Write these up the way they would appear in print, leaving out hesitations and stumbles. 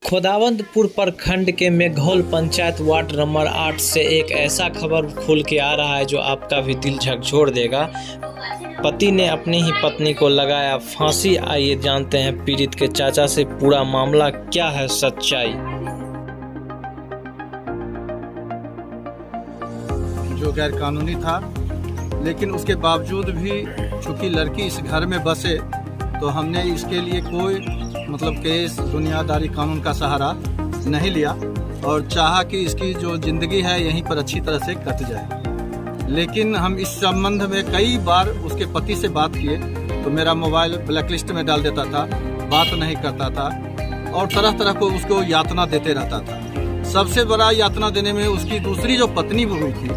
खोदावंदपुर प्रखंड के Meghaul panchayat ward number 8 से एक ऐसा खबर खुल के आ रहा है जो आपका भी दिल झकझोर देगा। पति ने अपनी ही पत्नी को लगाया फांसी। आइए जानते हैं पीड़ित के चाचा से पूरा मामला क्या है सच्चाई। जो गैर कानूनी था, लेकिन उसके बावजूद भी चूंकि लड़की इस घर में बसे तो हमने इसके लिए कोई केस दुनियादारी कानून का सहारा नहीं लिया और चाहा कि इसकी जो ज़िंदगी है यहीं पर अच्छी तरह से कट जाए। लेकिन हम इस संबंध में कई बार उसके पति से बात किए तो मेरा मोबाइल ब्लैकलिस्ट में डाल देता था, बात नहीं करता था और तरह तरह को उसको यातना देते रहता था। सबसे बड़ा यातना देने में उसकी दूसरी जो पत्नी हुई थी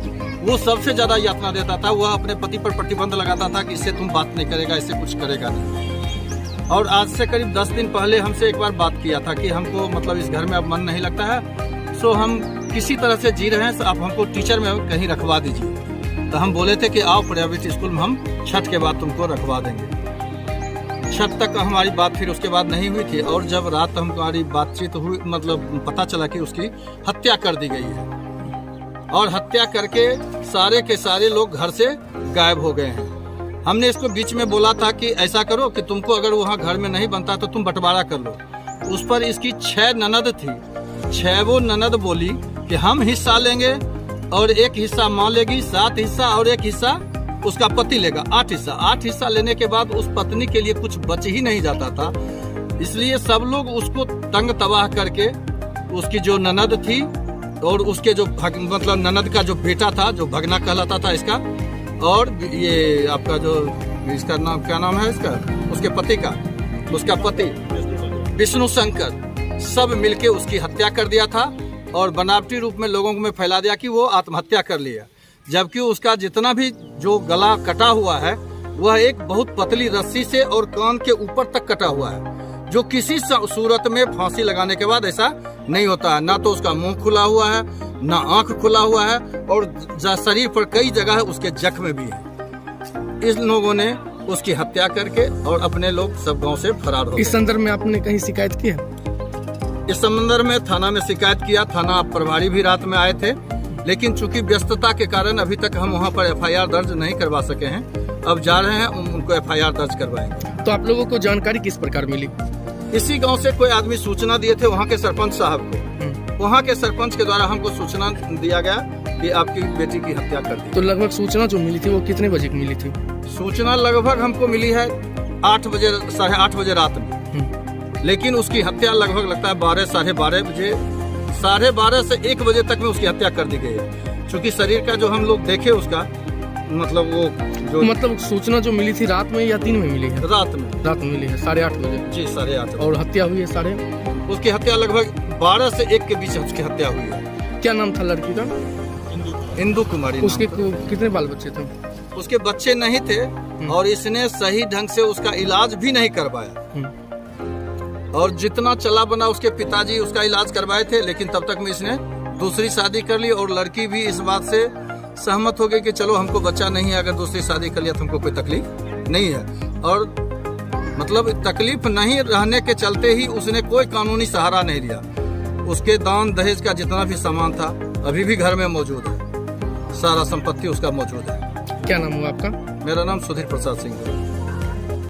वो सबसे ज़्यादा यातना देता था। वह अपने पति पर प्रतिबंध लगाता था कि इससे तुम बात नहीं करेगा, इससे कुछ करेगा नहीं। और आज से करीब 10 दिन पहले हमसे एक बार बात किया था कि हमको इस घर में अब मन नहीं लगता है, सो हम किसी तरह से जी रहे हैं, तो आप हमको टीचर में कहीं रखवा दीजिए। तो हम बोले थे कि आओ प्राइवेट स्कूल में हम छठ के बाद तुमको रखवा देंगे। छठ तक हमारी बात फिर उसके बाद नहीं हुई थी और जब रात हमारी बातचीत हुई पता चला कि उसकी हत्या कर दी गई है और हत्या करके सारे के सारे लोग घर से गायब हो गए हैं। हमने इसको बीच में बोला था कि ऐसा करो कि तुमको अगर वहाँ घर में नहीं बनता तो तुम बंटवारा कर लो। उस पर इसकी 6 ननद थी, 6 वो ननद बोली कि हम हिस्सा लेंगे और एक हिस्सा माँ लेगी, 7 हिस्सा और एक हिस्सा उसका पति लेगा, 8 हिस्सा। 8 हिस्सा लेने के बाद उस पत्नी के लिए कुछ बच ही नहीं जाता था, इसलिए सब लोग उसको तंग तबाह करके उसकी जो ननद थी और उसके जो ननद का जो बेटा था, जो भगना कहलाता था इसका, और ये आपका जो इसका नाम क्या नाम है इसका, उसके पति का, उसका पति विष्णु शंकर, सब मिलके उसकी हत्या कर दिया था और बनावटी रूप में लोगों में फैला दिया कि वो आत्महत्या कर लिया। जबकि उसका जितना भी जो गला कटा हुआ है वह एक बहुत पतली रस्सी से और कान के ऊपर तक कटा हुआ है, जो किसी सूरत में फांसी लगाने के बाद ऐसा नहीं होता है। ना तो उसका मुंह खुला हुआ है, ना आंख खुला हुआ है और शरीर पर कई जगह उसके जख्म भी हैं। इस लोगों ने उसकी हत्या करके और अपने लोग सब गांव से फरार हो गए। इस संदर्भ में आपने कहीं शिकायत की है? इस संदर्भ में थाना में शिकायत किया, थाना प्रभारी भी रात में आए थे, लेकिन चूंकि व्यस्तता के कारण अभी तक हम वहाँ पर FIR दर्ज नहीं करवा सके हैं। अब जा रहे हैं, उनको FIR दर्ज करवाएंगे। तो आप लोगों को जानकारी किस प्रकार मिली? इसी गांव से कोई आदमी सूचना दिए थे वहाँ के सरपंच साहब को। वहाँ के सरपंच के द्वारा हमको सूचना दिया गया कि आपकी बेटी की हत्या कर दी। तो लगभग सूचना जो मिली थी वो कितने बजे की मिली थी? सूचना लगभग हमको मिली है 8 बजे, 8:30 बजे रात में, लेकिन उसकी हत्या लगभग लगता है 12, 12:30 बजे, 12:30 से 1 बजे तक में उसकी हत्या कर दी गई है। चूँकि शरीर का जो हम लोग देखे उसका वो जो सूचना जो मिली थी रात में या दिन में मिली है? रात में मिली है 8:30 बजे। जी 8:30। और हत्या हुई है उसकी हत्या लगभग 12 से 1 के बीच उसकी हत्या हुई है। क्या नाम था लड़की का? इंदु कुमारी। उसके कितने बाल बच्चे थे? उसके बच्चे नहीं थे और इसने सही ढंग से उसका इलाज भी नहीं करवाया और जितना चला बना उसके पिताजी उसका इलाज करवाए थे, लेकिन तब तक में इसने दूसरी शादी कर ली और लड़की भी इस बात से सहमत हो गई कि चलो हमको बच्चा नहीं है, अगर दूसरी शादी कर लिया तो हमको कोई तकलीफ नहीं है। और तकलीफ नहीं रहने के चलते ही उसने कोई कानूनी सहारा नहीं लिया। उसके दान दहेज का जितना भी सामान था अभी भी घर में मौजूद है, सारा संपत्ति उसका मौजूद है। क्या नाम हुआ आपका? मेरा नाम सुधीर प्रसाद सिंह है।